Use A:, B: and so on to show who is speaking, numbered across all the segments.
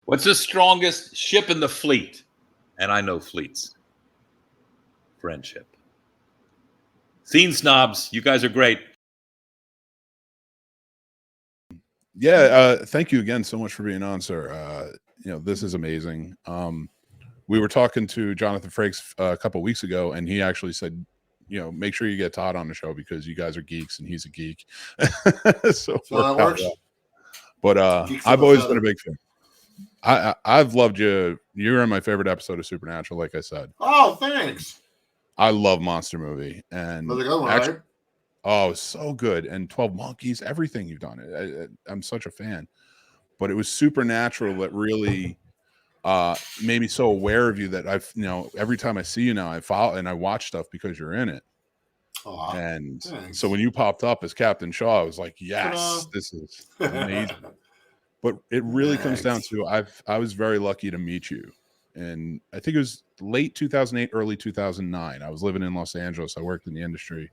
A: What's the strongest ship in the fleet? And I know fleets. Friendship. Scene Snobs, you guys are great.
B: Yeah, thank you again so much for being on, sir. This is amazing. We were talking to Jonathan Frakes a couple of weeks ago, and he actually said, make sure you get Todd on the show because you guys are geeks and he's a geek. so
C: that works.
B: But I've always been a big fan. I've loved you. You're in my favorite episode of Supernatural, like I said.
C: Oh, thanks.
B: I love Monster Movie. And
C: that's a good one, right?
B: Oh, so good. And 12 Monkeys, everything you've done. I'm such a fan. But it was Supernatural that really made me so aware of you that I've, every time I see you now, I follow and I watch stuff because you're in it.
C: Oh,
B: and
C: thanks.
B: So when you popped up as Captain Shaw, I was like, yes, this is amazing. But it really comes down to I was very lucky to meet you. And I think it was late 2008, early 2009. I was living in Los Angeles. I worked in the industry.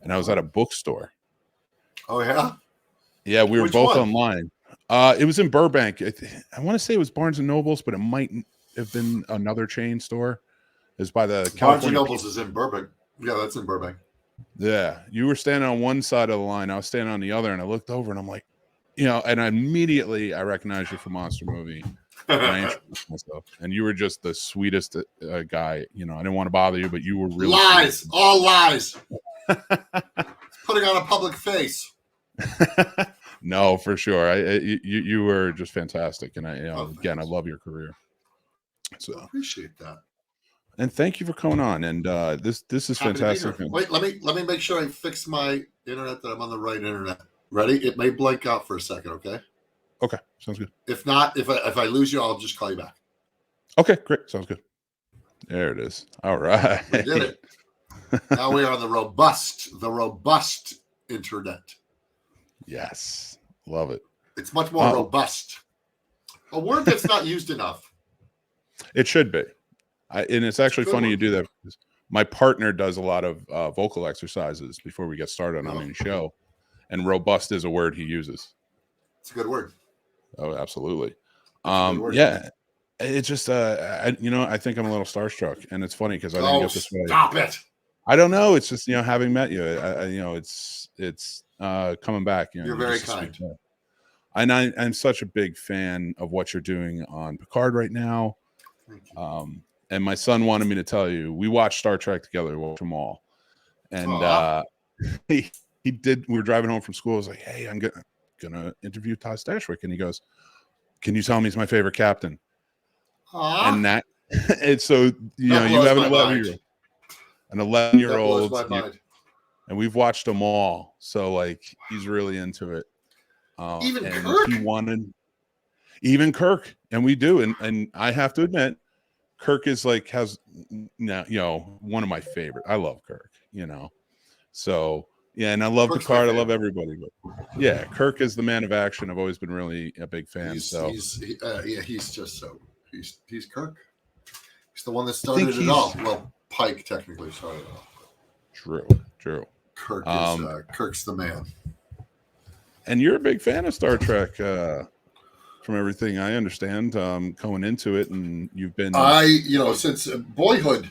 B: And I was at a bookstore.
C: Oh, yeah?
B: Yeah, we were both
C: one?
B: online. It was in Burbank. I want to say it was Barnes & Noble's, but it might have been another chain store. It was by the
C: Barnes & Noble's is in Burbank. Yeah, that's in Burbank.
B: Yeah, you were standing on one side of the line. I was standing on the other, and I looked over, and I'm like, and I recognized you from Monster Movie. And I introduced myself, and you were just the sweetest guy. I didn't want to bother you, but you were really
C: lies,
B: sweet.
C: all lies. Putting on a public face.
B: No, for sure. You were just fantastic, and I love your career. So
C: I appreciate that.
B: And thank you for coming on. And this is fantastic.
C: Wait, let me make sure I fix my internet that I'm on the right internet. Ready? It may blank out for a second. Okay.
B: Okay, sounds good.
C: If not, if I lose you, I'll just call you back.
B: Okay, great. Sounds good. There it is. All right.
C: We did it. Now we are on the robust internet.
B: Yes. Love it.
C: It's much more robust. A word that's not used enough.
B: It should be. And it's actually funny you do that. Because my partner does a lot of vocal exercises before we get started on any show. And robust is a word he uses.
C: It's a good word.
B: Oh, absolutely. Yeah. It's just, I think I'm a little starstruck. And it's funny because I didn't get this way.
C: Stop it.
B: I don't know. It's just, having met you, it's coming back.
C: You're very kind.
B: And I'm such a big fan of what you're doing on Picard right now.
C: Thank you.
B: And my son wanted me to tell you, we watched Star Trek together. We watched them all. And he did. We were driving home from school. I was like, hey, I'm gonna interview Todd Stashwick. And he goes, can you tell me he's my favorite captain?
C: Aww.
B: And it's so, you have an 11-year-old. An 11-year-old. And we've watched them all. So, he's really into it.
C: Even
B: and
C: Kirk?
B: He wanted... Even Kirk. And we do. And I have to admit, Kirk is has one of my favorite. I love Kirk, So yeah, and I love Picard. I love everybody, but yeah, Kirk is the man of action. I've always been really a big fan. He's
C: just so he's Kirk. He's the one that started it all. Well, Pike technically started it all.
B: True.
C: Kirk is Kirk's the man.
B: And you're a big fan of Star Trek. From everything I understand, going into it, and you've been
C: since boyhood,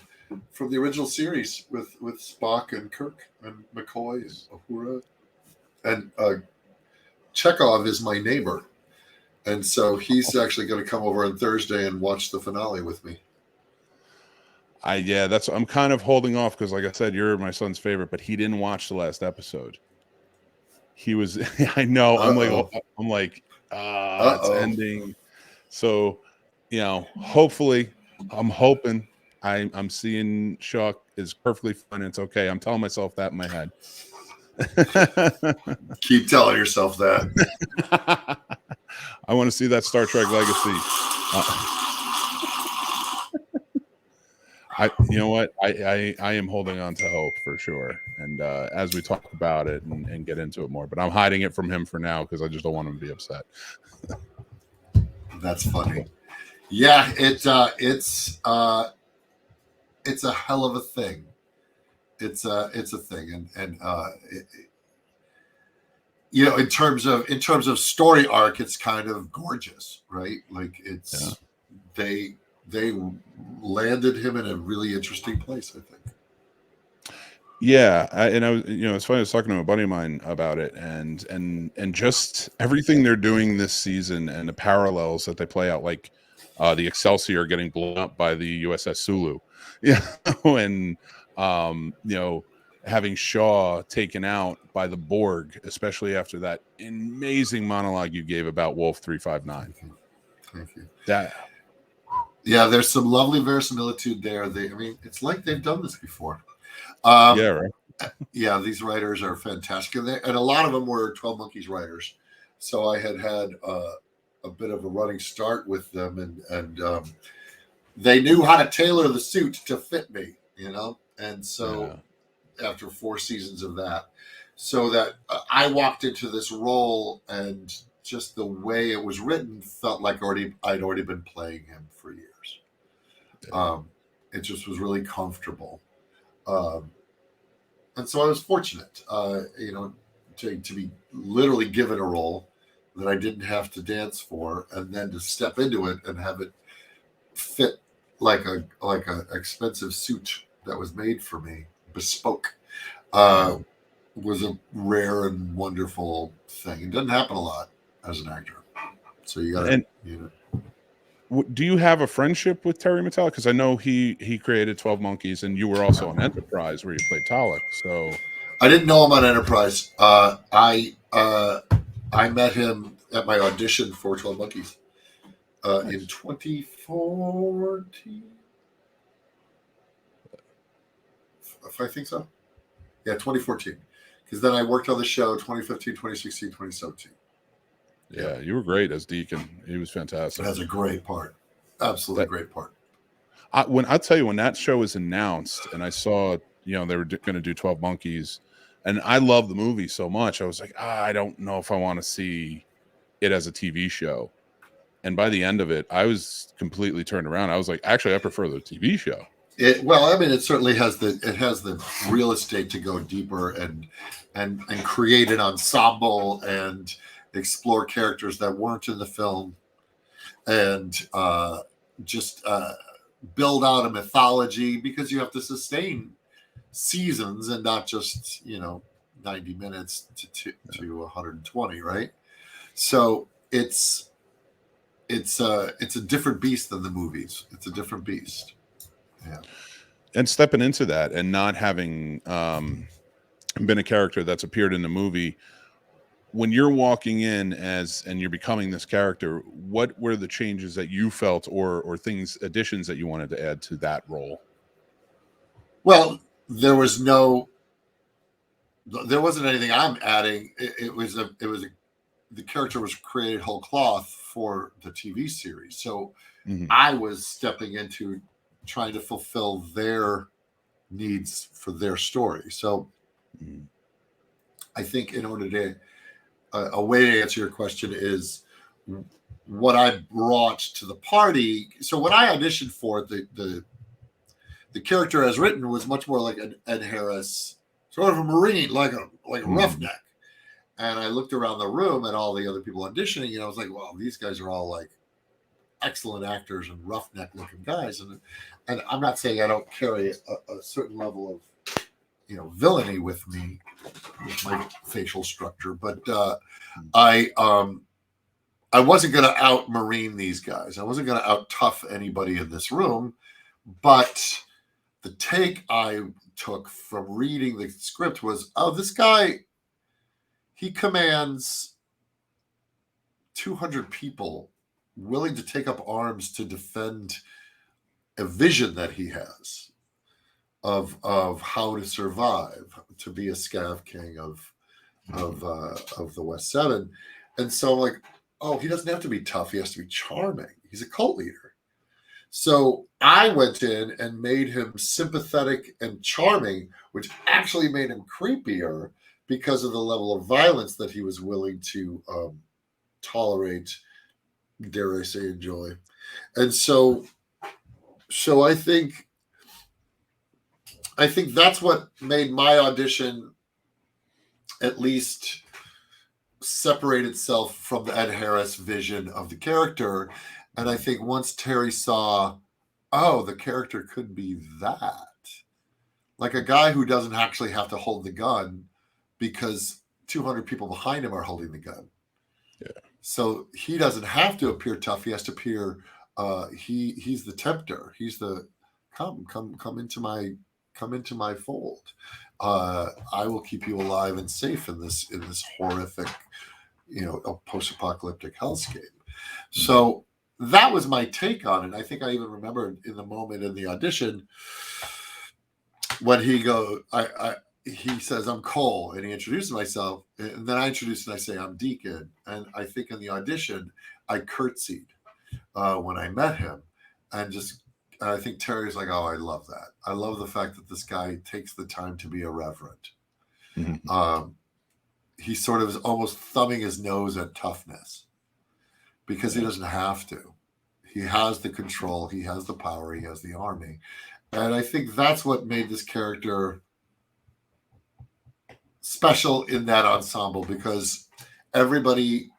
C: from the original series with Spock and Kirk and McCoy and Uhura, and Chekhov is my neighbor, and so he's actually going to come over on Thursday and watch the finale with me.
B: I'm kind of holding off because, like I said, you're my son's favorite, but he didn't watch the last episode. He was, I know, I'm like. It's ending. So, hopefully, I'm hoping I'm seeing Shaw is perfectly fine. It's okay. I'm telling myself that in my head.
C: Keep telling yourself that.
B: I want to see that Star Trek legacy. You know what? I am holding on to hope for sure. And as we talk about it and get into it more, but I'm hiding it from him for now because I just don't want him to be upset.
C: That's funny. Yeah, it's a hell of a thing. It's a thing, and in terms of story arc, it's kind of gorgeous, right? Like it's they landed him in a really interesting place, I think.
B: Yeah, and I was, it's funny. I was talking to a buddy of mine about it, and just everything they're doing this season and the parallels that they play out, like the Excelsior getting blown up by the USS Sulu, and having Shaw taken out by the Borg, especially after that amazing monologue you gave about Wolf 359.
C: Thank you.
B: There's
C: some lovely verisimilitude there. It's like they've done this before.
B: Right.
C: Yeah, these writers are fantastic, and a lot of them were 12 Monkeys writers. So I had a bit of a running start with them, and they knew how to tailor the suit to fit me, And so after 4 seasons of that, so that I walked into this role, and just the way it was written felt like I'd already been playing him for years. It just was really comfortable. And so I was fortunate, to be literally given a role that I didn't have to dance for, and then to step into it and have it fit like a expensive suit that was made for me, bespoke, was a rare and wonderful thing. It doesn't happen a lot as an actor, so you got to.
B: Do you have a friendship with Terry Matalas? Because I know he created 12 Monkeys, and you were also on Enterprise where you played Talek. So
C: I didn't know him on Enterprise. I met him at my audition for 12 Monkeys in 2014. If I think so. Yeah, 2014. Because then I worked on the show 2015, 2016, 2017.
B: Yeah, you were great as Deacon. He was fantastic.
C: That's a great part. Absolutely great part.
B: When that show was announced and I saw, they were going to do 12 Monkeys, and I love the movie so much, I was like, I don't know if I want to see it as a TV show. And by the end of it, I was completely turned around. I was like, actually, I prefer the TV show.
C: It certainly has the real estate to go deeper and create an ensemble and explore characters that weren't in the film, and just build out a mythology, because you have to sustain seasons and not just 90 minutes to 120, right? So it's a different beast than the movies. It's a different beast. Yeah.
B: And stepping into that and not having been a character that's appeared in the movie, when you're walking in and you're becoming this character, what were the changes that you felt or additions that you wanted to add to that role?
C: Well, there wasn't anything I'm adding. The character was created whole cloth for the TV series. So I was stepping into trying to fulfill their needs for their story. So I think in order to a way to answer your question is what I brought to the party. So when I auditioned for it, the character as written was much more like an Ed Harris, sort of a Marine, like a roughneck. And I looked around the room at all the other people auditioning, and I was like, well, these guys are all like excellent actors and roughneck looking guys. And I'm not saying I don't carry a certain level of villainy with me, with my facial structure, but I wasn't going to out Marine these guys. I wasn't going to out tough anybody in this room. But the take I took from reading the script was, this guy, he commands 200 people willing to take up arms to defend a vision that he has of how to survive, to be a scav king of the West 7. And so like, he doesn't have to be tough. He has to be charming. He's a cult leader. So I went in and made him sympathetic and charming, which actually made him creepier because of the level of violence that he was willing to tolerate, dare I say, enjoy. And so I think that's what made my audition at least separate itself from the Ed Harris vision of the character. And I think once Terry saw, oh, the character could be that. Like a guy who doesn't actually have to hold the gun because 200 people behind him are holding the gun.
B: Yeah.
C: So he doesn't have to appear tough. He has to appear, he's the tempter. He's the, come into my fold. I will keep you alive and safe in this horrific, post-apocalyptic hellscape. So that was my take on it. I think I even remember in the moment in the audition when he says, I'm Cole, and he introduces myself, and then I introduce and I say, I'm Deacon. And I think in the audition, I curtsied when I met him. And I think Terry's like, oh, I love that. I love the fact that this guy takes the time to be irreverent. Mm-hmm. He sort of is almost thumbing his nose at toughness because he doesn't have to. He has the control. He has the power. He has the army. And I think that's what made this character special in that ensemble, because everybody,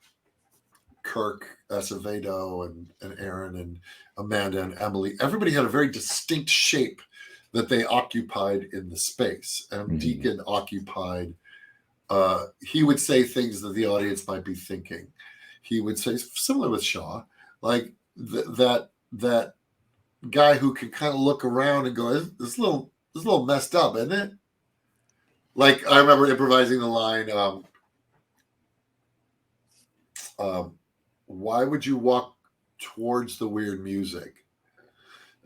C: Kirk, Acevedo, and Aaron, and Amanda, and Emily, everybody had a very distinct shape that they occupied in the space. And mm-hmm. Deacon occupied, he would say things that the audience might be thinking. He would say, similar with Shaw, like that guy who can kind of look around and go, this little messed up, isn't it? Like, I remember improvising the line, why would you walk towards the weird music?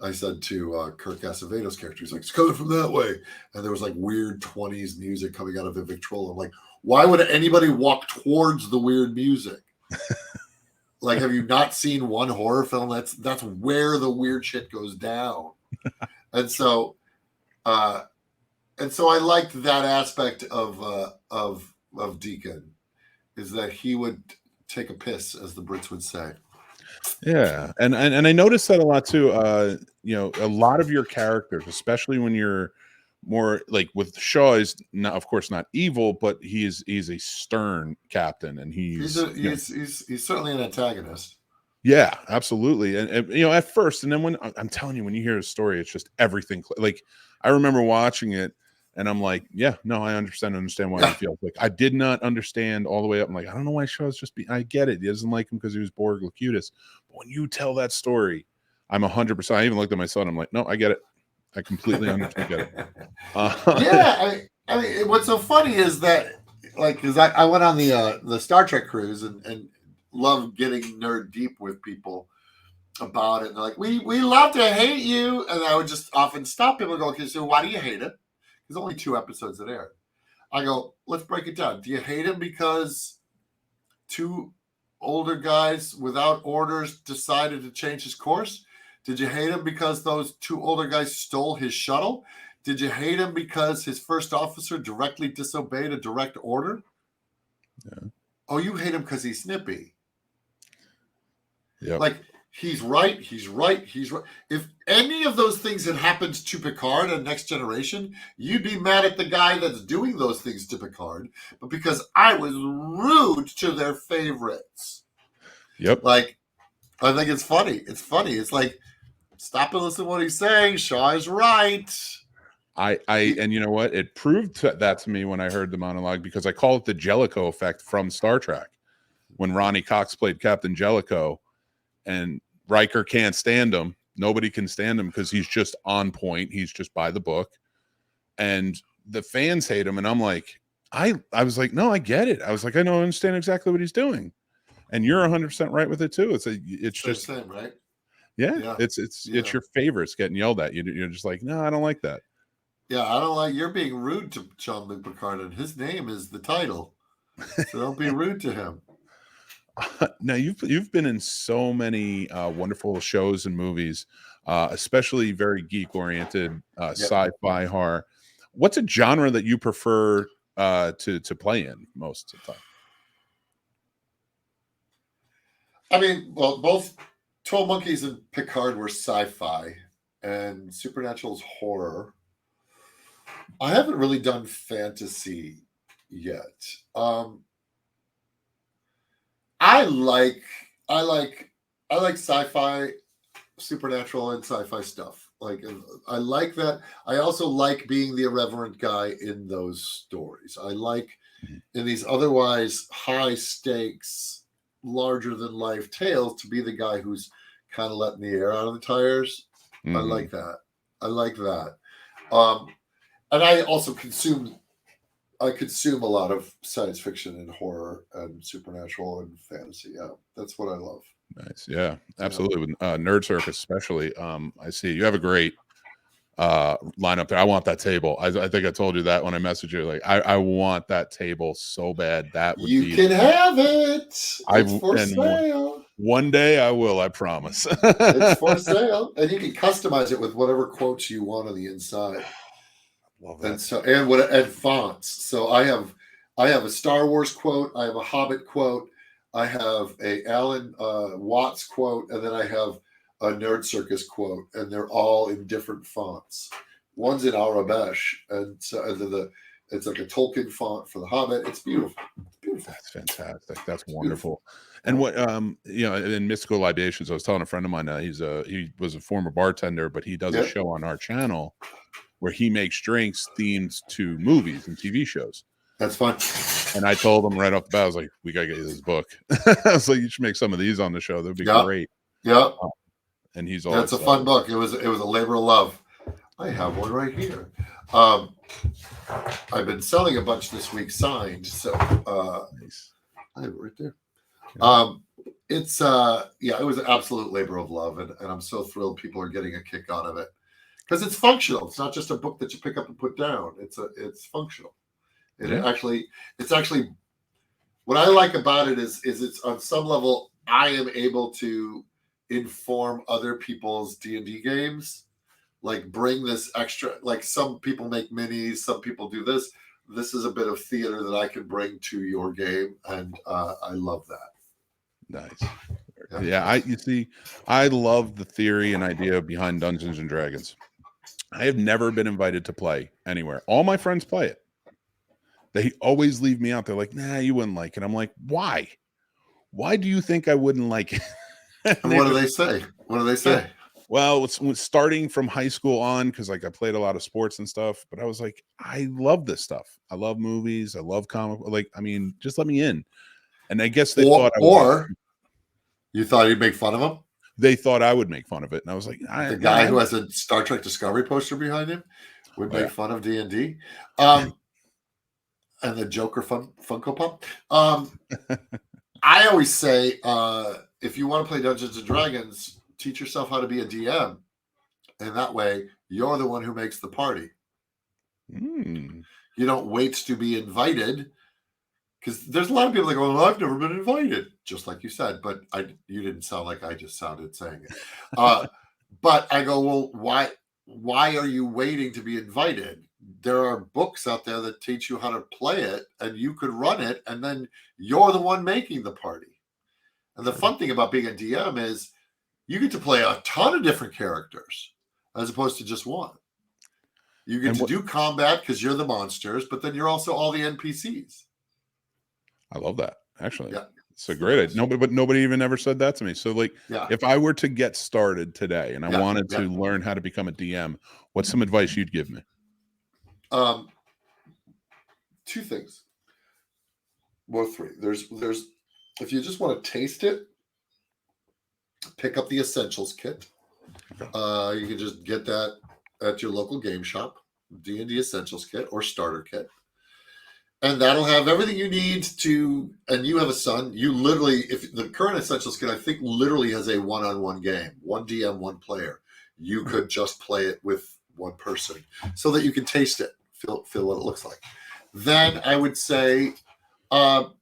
C: I said to Kirk Acevedo's character, he's like, it's coming from that way. And there was like weird 20s music coming out of a Victrola. I'm like, why would anybody walk towards the weird music? Like, have you not seen one horror film? That's where the weird shit goes down. And so I liked that aspect of Deacon, is that he would take a piss, as the Brits would say.
B: Yeah, and I noticed that a lot too. A lot of your characters, especially when you're more like with Shaw, is not, of course, not evil, but he's a stern captain, and he's
C: certainly an antagonist.
B: Yeah, absolutely. And at first, and then when I'm telling you, when you hear his story, it's just everything. Like, I remember watching it, and I'm like, yeah, no, I understand why he feels like I did not understand all the way up. I'm like, I don't know why Shaw's I get it. He doesn't like him because he was Borg Locutus. But when you tell that story, I'm 100%. I even looked at my son. I'm like, no, I get it. I completely understand. Get it.
C: Yeah, I mean, what's so funny is that, like, because I went on the Star Trek cruise and love getting nerd deep with people about it. And they're like, we love to hate you, and I would just often stop people and go, okay, so why do you hate it? There's only 2 episodes that aired. I go, let's break it down. Do you hate him because 2 older guys without orders decided to change his course? Did you hate him because those 2 older guys stole his shuttle? Did you hate him because his first officer directly disobeyed a direct order?
B: Yeah.
C: Oh, you hate him because he's snippy.
B: Yeah.
C: Like, he's right. If any of those things had happened to Picard and Next Generation, you'd be mad at the guy that's doing those things to Picard. But because I was rude to their favorites.
B: Yep.
C: Like, I think it's funny. It's like, stop and listen to what he's saying. Shaw is right.
B: And you know what? It proved that to me when I heard the monologue, because I call it the Jellicoe effect from Star Trek. When Ronnie Cox played Captain Jellicoe, and Riker can't stand him. Nobody can stand him because he's just on point. He's just by the book. And the fans hate him. And I'm like, I was like, no, I get it. I was like, I don't understand exactly what he's doing. And you're 100% right with it too. It's just
C: the same, right?
B: Yeah. It's your favorites getting yelled at. You're just like, no, I don't like that.
C: Yeah, I don't like, you're being rude to Jean-Luc Picard, and his name is the title. So don't be rude to him.
B: Now you've been in so many wonderful shows and movies, especially very geek oriented, sci-fi, horror. What's a genre that you prefer to play in most of the time?
C: I mean, well, both 12 Monkeys and Picard were sci-fi, and Supernatural's horror. I haven't really done fantasy yet. I like sci-fi, supernatural, and sci-fi stuff. Like, I like that. I also like being the irreverent guy in those stories. I like in these otherwise high stakes, larger than life tales to be the guy who's kind of letting the air out of the tires. I like that. And I also consume a lot of science fiction and horror and supernatural and fantasy. Yeah, that's what I love.
B: Nice. Yeah, absolutely. With Nerd Circus, especially. I see you have a great lineup there. I want that table. I think I told you that when I messaged you. Like, I want that table so bad. That would
C: you can have it. It's for
B: and
C: sale.
B: One day I will. I promise.
C: It's for sale, and you can customize it with whatever quotes you want on the inside.
B: Love that.
C: And fonts. So I have a Star Wars quote. I have a Hobbit quote. I have a Alan Watts quote, and then I have a Nerd Circus quote, and they're all in different fonts. One's in Arabesh, and so it's like a Tolkien font for the Hobbit. It's beautiful.
B: That's fantastic. That's wonderful. And what in Mystical Libations, I was telling a friend of mine he was a former bartender, but he does a show on our channel where he makes drinks themed to movies and TV shows.
C: That's fun.
B: And I told him right off the bat, I was like, we got to get you this book. I was like, you should make some of these on the show. That'd be great.
C: Yeah.
B: And he's all
C: that's a fun book. It was a labor of love. I have one right here. I've been selling a bunch this week signed. So
B: nice.
C: I have it right there. It was an absolute labor of love. And I'm so thrilled people are getting a kick out of it. Because it's functional. It's not just a book that you pick up and put down. It's functional. And it's actually what I like about it is it's on some level I am able to inform other people's D&D games, like bring this extra, like some people make minis, some people do this. This is a bit of theater that I can bring to your game, and I love that.
B: Nice. Yeah, I love the theory and idea behind Dungeons and Dragons. I have never been invited to play anywhere. All my friends play it. They always leave me out. They're like, nah, you wouldn't like it. I'm like, why? Why do you think I wouldn't like it?
C: And what do they say?
B: Yeah. Well, it's starting from high school on, because like I played a lot of sports and stuff, but I was like, I love this stuff. I love movies. I love comic. Like, I mean, just let me in. And I guess they thought
C: you thought you'd make fun of them?
B: They thought I would make fun of it. And I was like,
C: the guy who has a Star Trek Discovery poster behind him would make fun of D&D. And the Joker Funko Pop. I always say, if you want to play Dungeons and Dragons, teach yourself how to be a DM. And that way, you're the one who makes the party. You don't wait to be invited. Because there's a lot of people that go, well, I've never been invited. Just like you said, but you didn't sound like I just sounded saying it. But I go, well, why are you waiting to be invited? There are books out there that teach you how to play it, and you could run it, and then you're the one making the party. And the fun thing about being a DM is you get to play a ton of different characters as opposed to just one. You get to do combat because you're the monsters, but then you're also all the NPCs.
B: I love that. Actually, it's a great idea. Nobody even ever said that to me. So, like, if I were to get started today and I wanted to learn how to become a DM, what's some advice you'd give me?
C: Two things. Well, three. There's if you just want to taste it, pick up the Essentials kit. You can just get that at your local game shop, D&D Essentials kit or starter kit. And that'll have everything you need to, and you have a son, you literally, if the current Essentials kit, I think literally has a one-on-one game, one DM, one player. You could just play it with one person so that you can taste it, feel what it looks like. Then I would say, while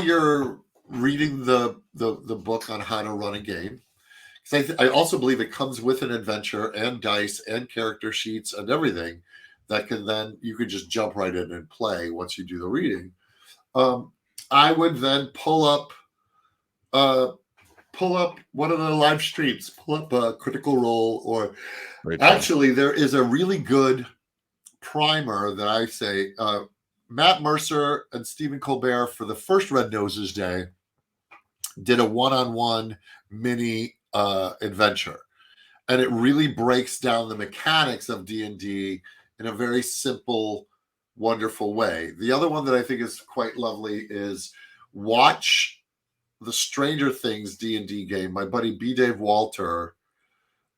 C: you're reading the book on how to run a game, because I also believe it comes with an adventure and dice and character sheets and everything that you could just jump right in and play once you do the reading. I would then pull up one of the live streams, pull up a Critical Role, or actually there is a really good primer that I say, Matt Mercer and Stephen Colbert for the first Red Noses Day did a one-on-one mini adventure. And it really breaks down the mechanics of D&D in a very simple, wonderful way. The other one that I think is quite lovely is watch the Stranger Things D&D game. My buddy B. Dave Walter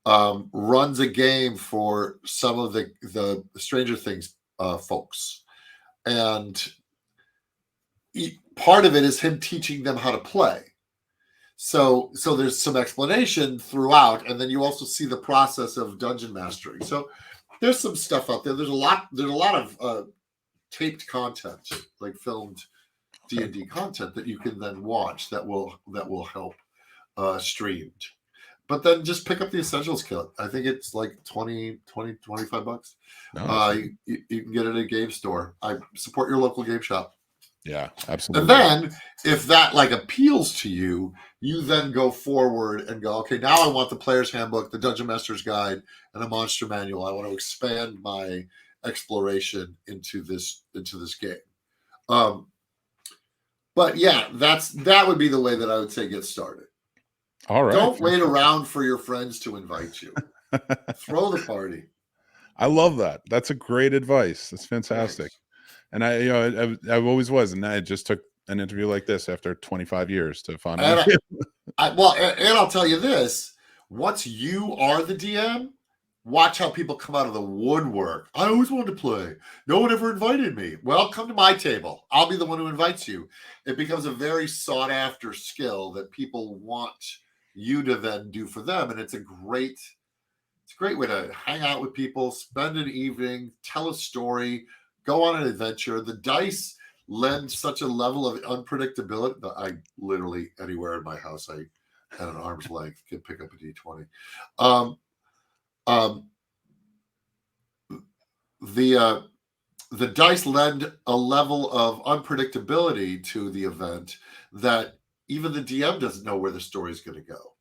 C: runs a game for some of the Stranger Things folks. And part of it is him teaching them how to play. So there's some explanation throughout, and then you also see the process of dungeon mastering. So there's some stuff out there. There's a lot of taped content, like filmed D&D content that you can then watch that will help streamed. But then just pick up the Essentials kit. I think it's like $25.
B: Nice.
C: You can get it at a game store. I support your local game shop.
B: Yeah, absolutely.
C: And then if that like appeals to you, you then go forward and go, okay, now I want the player's handbook, the Dungeon Master's Guide, and a monster manual. I want to expand my exploration into this game. But yeah, that would be the way that I would say get started.
B: All right.
C: Don't wait around for your friends to invite you. Throw the party.
B: I love that. That's a great advice. That's fantastic.
C: Thanks.
B: And I always was, and I just took an interview like this after 25 years to find out.
C: And I'll tell you this: once you are the DM, watch how people come out of the woodwork. I always wanted to play. No one ever invited me. Well, come to my table. I'll be the one who invites you. It becomes a very sought after skill that people want you to then do for them, and it's a great way to hang out with people, spend an evening, tell a story. Go on an adventure. The dice lend such a level of unpredictability that I literally anywhere in my house, I at an arm's length can pick up a D20. The dice lend a level of unpredictability to the event that even the DM doesn't know where the story is going to go.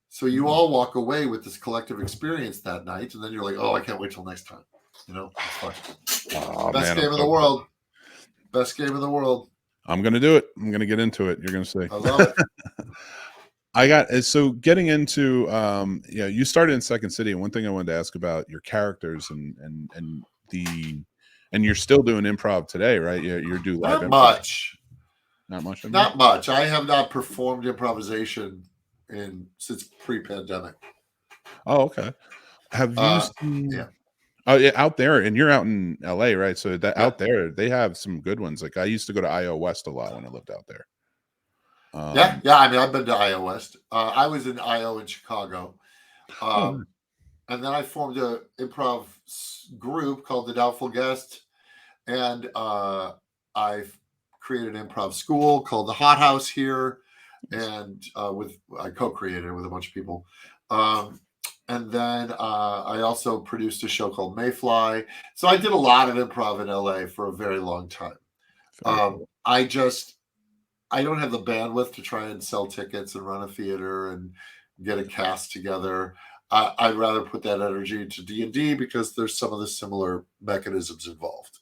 C: So you all walk away with this collective experience that night, and then you're like, oh, I can't wait till next time. It's fun. Best game in the world. Best game in the world.
B: I'm going to do it. I'm going to get into it. You're going to see.
C: I love it.
B: So getting into, you started in Second City. And one thing I wanted to ask about your characters and you're still doing improv today, right? You're doing live improv. Not much.
C: Not much. I have not performed improvisation since pre-pandemic.
B: Oh, okay. Have you seen?
C: Yeah.
B: Oh yeah, out there, and you're out in LA, right? So out there, they have some good ones. Like I used to go to IO West a lot when I lived out there.
C: Yeah. I mean, I've been to IO West. I was in IO in Chicago, and then I formed an improv group called the Doubtful Guest, and I've created an improv school called the Hot House here, and I co-created it with a bunch of people. And then I also produced a show called Mayfly. So I did a lot of improv in LA for a very long time. Cool. I don't have the bandwidth to try and sell tickets and run a theater and get a cast together. I'd rather put that energy into D&D because there's some of the similar mechanisms involved.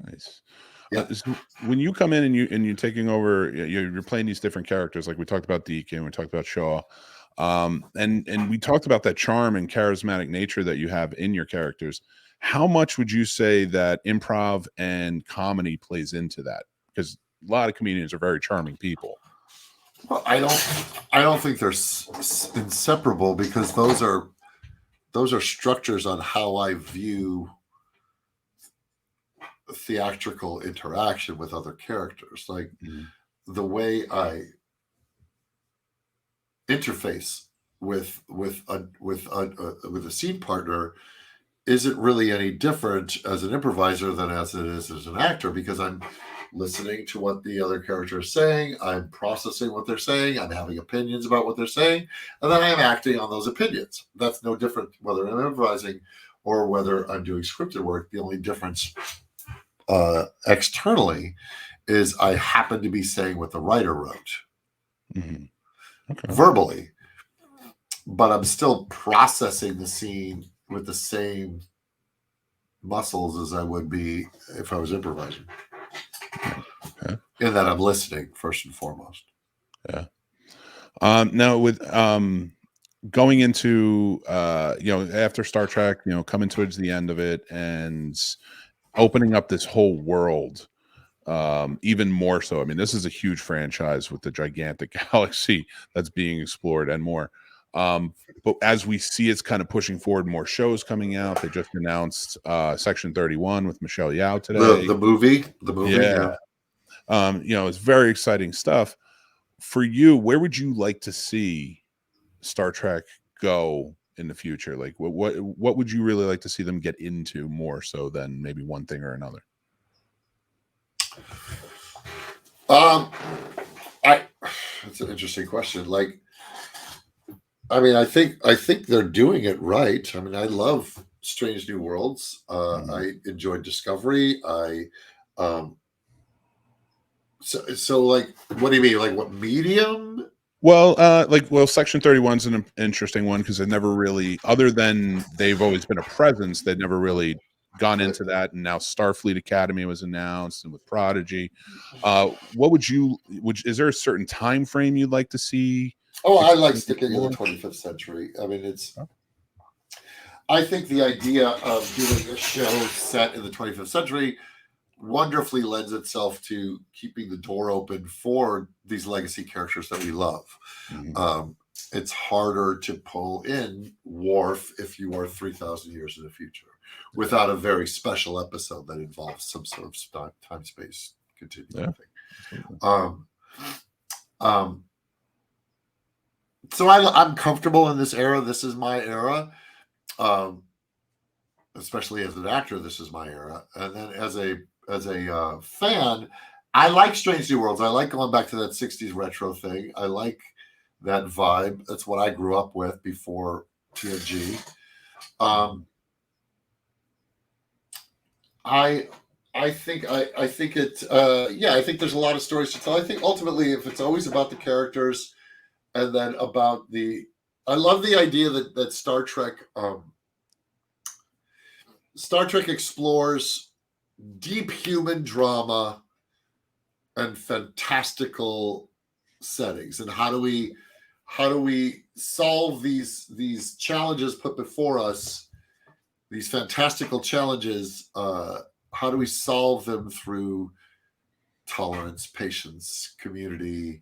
B: Nice.
C: Yeah.
B: So when you come in and you're taking over, you're playing these different characters. Like we talked about Deke and we talked about Shaw. And we talked about that charm and charismatic nature that you have in your characters. How much would you say that improv and comedy plays into that? Because a lot of comedians are very charming people.
C: Well, I don't think they're inseparable because those are structures on how I view theatrical interaction with other characters. Like the way I interface with a scene partner isn't really any different as an improviser than as it is as an actor, because I'm listening to what the other character is saying, I'm processing what they're saying, I'm having opinions about what they're saying, and then I'm acting on those opinions. That's no different whether I'm improvising or whether I'm doing scripted work. The only difference externally is I happen to be saying what the writer wrote.
B: Okay.
C: Verbally, but I'm still processing the scene with the same muscles as I would be if I was improvising.
B: Okay.
C: In that I'm listening first and foremost.
B: Yeah. Now with going into after Star Trek, coming towards the end of it and opening up this whole world, even more so. I mean, this is a huge franchise with the gigantic galaxy that's being explored and more. But as we see, it's kind of pushing forward, more shows coming out. They just announced Section 31 with Michelle Yeoh today.
C: The movie,
B: yeah. It's very exciting stuff. For you, where would you like to see Star Trek go in the future? Like, what would you really like to see them get into more so than maybe one thing or another?
C: That's an interesting question. Like, I mean, I think they're doing it right. I mean, I love Strange New Worlds. I enjoyed Discovery. So like, what do you mean? Like, what medium?
B: Well, Section 31's an interesting one because they've never really, other than they've always been a presence, they've never really gone into that. And now Starfleet Academy was announced, and with Prodigy. What is there a certain time frame you'd like to see?
C: Oh, I like sticking in the 25th century. I mean, I think the idea of doing a show set in the 25th century wonderfully lends itself to keeping the door open for these legacy characters that we love. Mm-hmm. It's harder to pull in Worf if you are 3,000 years in the future without a very special episode that involves some sort of time-space continuum thing. So I'm comfortable in this era. This is my era. Especially as an actor, this is my era. And then as a fan, I like Strange New Worlds. I like going back to that 60s retro thing. I like that vibe. That's what I grew up with before TNG. I think there's a lot of stories to tell. I think ultimately, if it's always about the characters and then about I love the idea that Star Trek explores deep human drama and fantastical settings, and how do we solve these challenges put before us, these fantastical challenges. How do we solve them through tolerance, patience, community,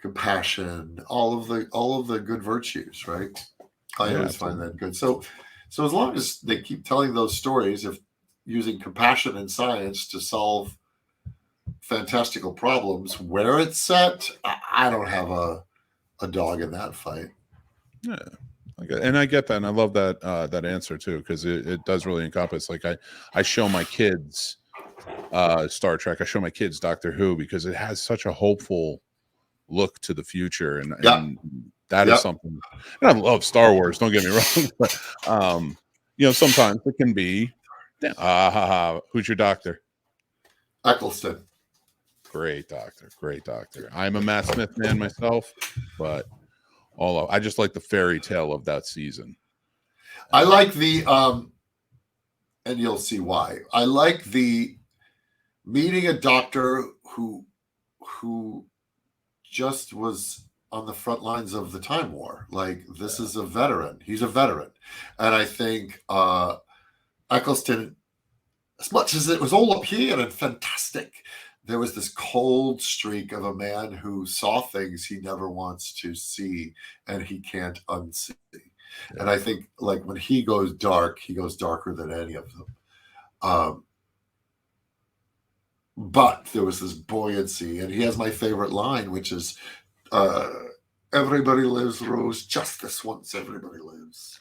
C: compassion, all of the good virtues, right? I always find that good. So as long as they keep telling those stories of using compassion and science to solve fantastical problems, where it's set, I don't have a dog in that fight.
B: Yeah. And I get that, and I love that answer too, because it does really encompass. Like I show my kids Star Trek, I show my kids Doctor Who, because it has such a hopeful look to the future, and that is something. And I love Star Wars, don't get me wrong, but sometimes it can be who's your doctor?
C: Eccleston.
B: Great doctor. I'm a Matt Smith man myself, but I just like the fairy tale of that season.
C: I like the and you'll see why. I like the meeting a doctor who just was on the front lines of the Time War. Like, this is a veteran. He's a veteran. And I think Eccleston, as much as it was all up here and fantastic, there was this cold streak of a man who saw things he never wants to see and he can't unsee. Yeah. And I think, like, when he goes dark, he goes darker than any of them. But there was this buoyancy, and he has my favorite line, which is, everybody lives, Rose, just this once everybody lives.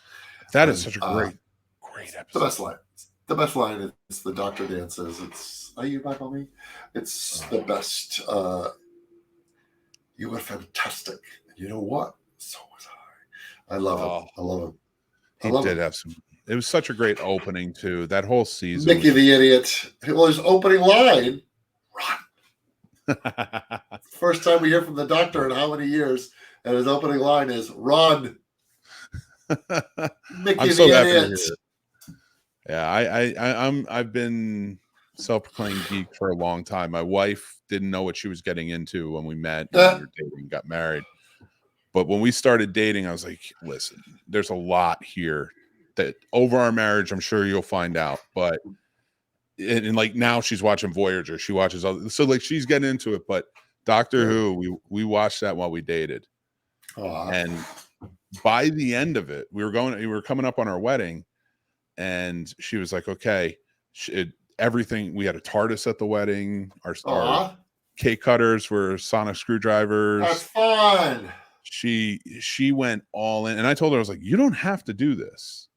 B: That is such a great episode.
C: The best line is the doctor dances. It's, are you back on me? It's the best. You were fantastic. And you know what? So was I. I love him. I love him.
B: He did have some. It was such a great opening too. That whole season.
C: Mickey the idiot. Well, his opening line, run. First time we hear from the doctor in how many years, and his opening line is run. Mickey the idiot.
B: Yeah, I've been self-proclaimed geek for a long time. My wife didn't know what she was getting into when we met. We were dating, got married. But when we started dating, I was like, listen, there's a lot here that over our marriage, I'm sure you'll find out. But and like now she's watching Voyager. She watches other, so like she's getting into it. But Doctor Who, we watched that while we dated. And by the end of it, we were coming up on our wedding, and she was like, okay, everything, we had a TARDIS at the wedding. Our cake cutters were sonic screwdrivers.
C: That's fun.
B: She went all in, and I told her, I was like, you don't have to do this.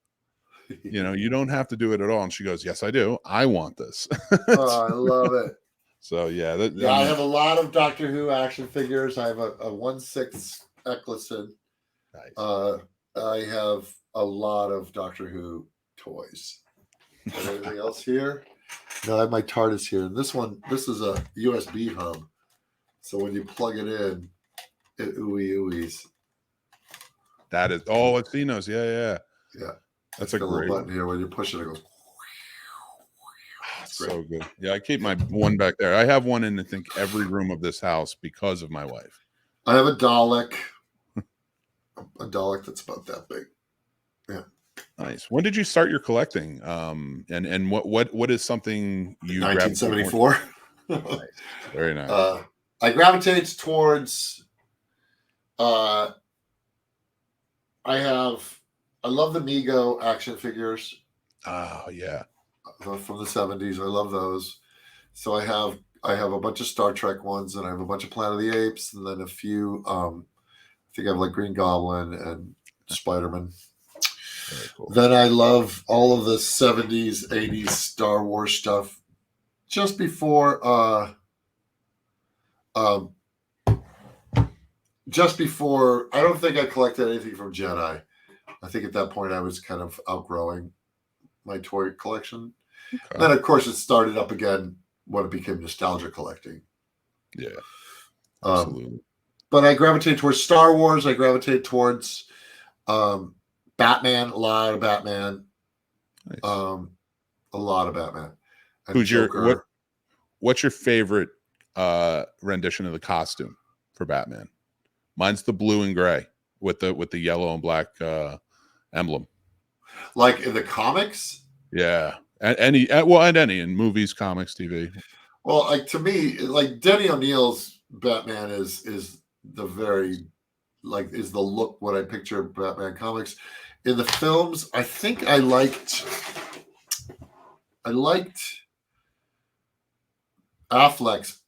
B: You don't have to do it at all. And she goes, yes, I do. I want this.
C: I love it.
B: So yeah,
C: I have a lot of Doctor Who action figures. I have a 1/6 Eccleston.
B: Nice.
C: I have a lot of Doctor Who toys. Anything else here? No, I have my TARDIS here. And this is a USB hub. So when you plug it in, it ooey-ooeys.
B: That is, it's Xenos. Yeah. That's a
C: great
B: little
C: button here. When you push it, it goes.
B: So good. Yeah, I keep my one back there. I have one in, I think, every room of this house because of my wife.
C: I have a Dalek. A Dalek that's about that big. Yeah.
B: Nice. When did you start your collecting? And what is something you
C: 1974.
B: Nice. Very nice.
C: I gravitate towards I love the Mego action figures.
B: Oh yeah.
C: From the 70s. I love those. So I have a bunch of Star Trek ones, and I have a bunch of Planet of the Apes, and then a few I think I have like Green Goblin and Spider-Man.
B: Very cool.
C: Then I love all of the 70s, 80s Star Wars stuff. Just before I don't think I collected anything from Jedi. I think at that point I was kind of outgrowing my toy collection. Okay. Then of course it started up again when it became nostalgia collecting.
B: Yeah. Absolutely.
C: But I gravitate towards Star Wars. I gravitate towards Batman, a lot of Batman.
B: Nice.
C: A lot of Batman. And
B: what's your favorite rendition of the costume for Batman? Mine's the blue and gray with the yellow and black emblem.
C: Like in the comics?
B: Yeah. And any in movies, comics, TV.
C: Well, like to me, like Denny O'Neil's Batman is the very is the look what I picture Batman comics. In the films, I think I liked Affleck's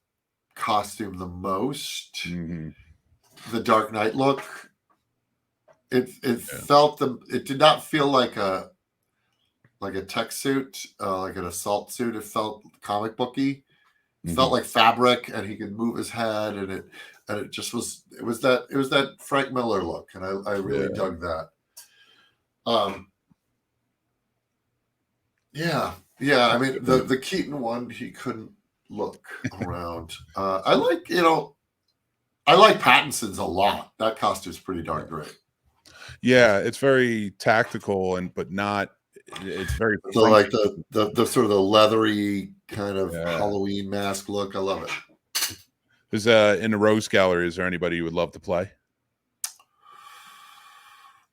C: costume the most.
B: Mm-hmm.
C: The Dark Knight look. It did not feel like a tech suit, like an assault suit. It felt comic booky. It felt like fabric, and he could move his head, and it just was. It was that Frank Miller look, and I really dug that. Yeah. I mean, the Keaton one, he couldn't look around. I like Pattinson's a lot. That costume's pretty darn great.
B: Yeah, it's very tactical but not. It's very
C: so like the sort of the leathery kind of Halloween mask look. I love it.
B: Is in the Rose Gallery, is there anybody you would love to play?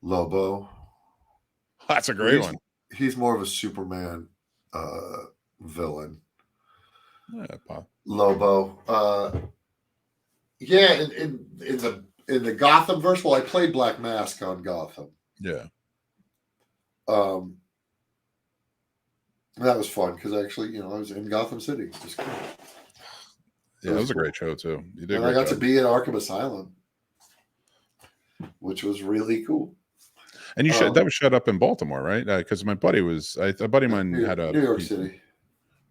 C: Lobo.
B: That's a great one.
C: He's more of a Superman villain.
B: Yeah,
C: Lobo. In the Gotham verse, well, I played Black Mask on Gotham.
B: Yeah.
C: That was fun because actually, I was in Gotham City. It was cool.
B: Yeah, that was a great show too. You did.
C: And I got to be at Arkham Asylum, which was really cool.
B: And that was shut up in Baltimore, right? Because my buddy was a buddy of mine had a
C: New York City.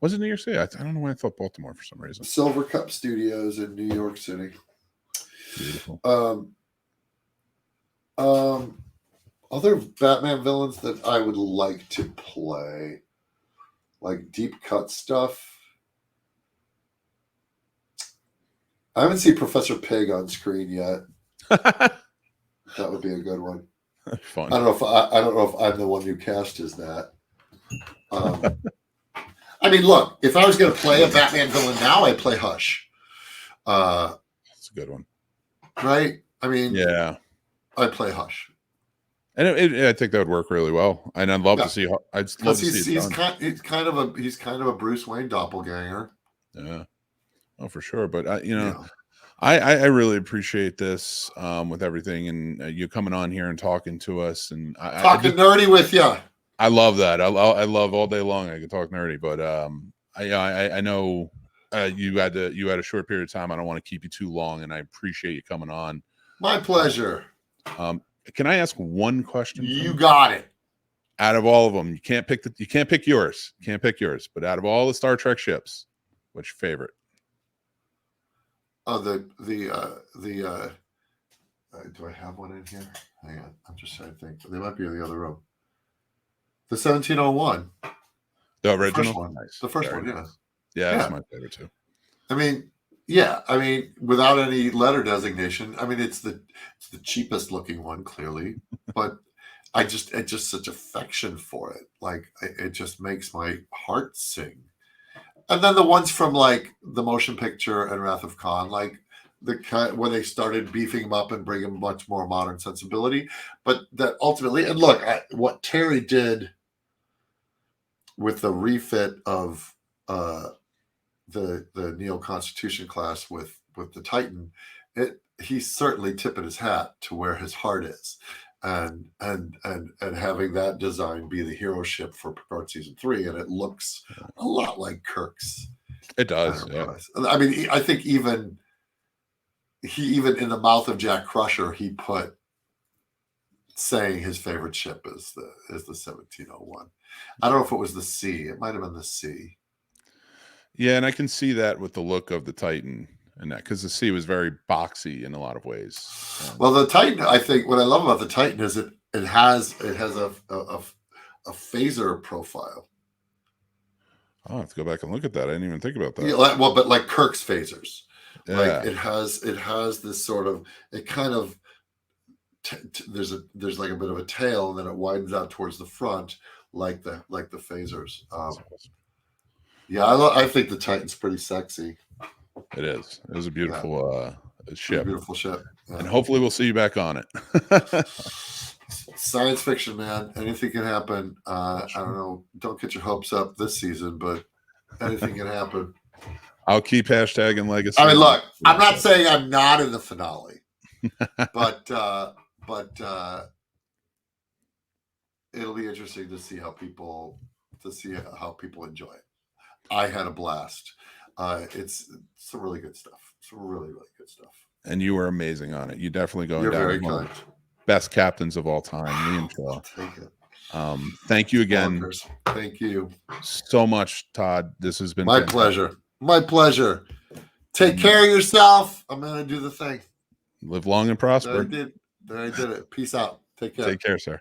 B: Was it New York City? I don't know why I thought Baltimore for some reason.
C: Silver Cup Studios in New York City.
B: Beautiful.
C: Other Batman villains that I would like to play, like deep cut stuff. I haven't seen Professor Pig on screen yet. That would be a good one.
B: Fun.
C: I don't know if I'm the one who cast as that. I mean, look, if I was going to play a Batman villain now, I'd play Hush.
B: That's a good one.
C: Right? I mean,
B: yeah,
C: I'd play Hush.
B: And I think that would work really well. And I'd love to see. I'd love to see.
C: He's kind of a Bruce Wayne doppelganger.
B: Yeah, oh for sure. But I really appreciate this with everything, and you coming on here and talking to us, and
C: talking nerdy with you.
B: I love that. I love all day long. I can talk nerdy, but I know you had a short period of time. I don't want to keep you too long, and I appreciate you coming on.
C: My pleasure.
B: Can I ask one question?
C: You got it.
B: Out of all of them, you can't pick yours. Can't pick yours. But out of all the Star Trek ships, what's your favorite?
C: Oh, do I have one in here? Hang on, I'm just trying to think. They might be in the other room. The 1701.
B: The original?
C: The first one.
B: Nice.
C: The first one, yeah.
B: Yeah, that's my favorite too.
C: I mean, yeah. I mean, without any letter designation. I mean, it's the cheapest looking one, clearly, but I just such affection for it. Like it just makes my heart sing. And then the ones from like the motion picture and Wrath of Khan, like the kind where they started beefing them up and bringing much more modern sensibility, but that ultimately, and look, what Terry did with the refit of the Neo Constitution class with the Titan, he's certainly tipping his hat to where his heart is, and having that design be the hero ship for Picard season 3, and it looks a lot like Kirk's.
B: It does. Yeah.
C: I mean, I think even in the mouth of Jack Crusher, he put saying his favorite ship is the 1701. I don't know if it was the C. It might have been the C.
B: Yeah, and I can see that with the look of the Titan and that, because the C was very boxy in a lot of ways.
C: Well, the Titan, I think what I love about the Titan is it has a phaser profile.
B: I'll have to go back and look at that. I didn't even think about that.
C: Yeah, but like Kirk's phasers.
B: Yeah.
C: Like it has this sort of, it kind of there's like a bit of a tail, and then it widens out towards the front like the phasers. Yeah, I think the Titan's pretty sexy.
B: It is. It was a beautiful ship.
C: A beautiful ship. Yeah.
B: And hopefully we'll see you back on it.
C: Science fiction, man. Anything can happen. I don't know. Don't get your hopes up this season, but anything can happen.
B: I'll keep hashtagging legacy.
C: I mean, look, I'm not saying I'm not in the finale, but it'll be interesting to see how people enjoy it. I had a blast. It's some really good stuff. Some really, really good stuff.
B: And you were amazing on it. You definitely going
C: You're
B: down
C: very
B: one of
C: kind.
B: the best captains of all time. Me and Phil.
C: Take it.
B: Thank you again.
C: Bonkers. Thank you
B: so much, Todd. This has been
C: my pleasure. My pleasure. Take care of yourself. I'm gonna do the thing.
B: Live long and prosper.
C: There I did it. Peace out. Take care.
B: Take care, sir.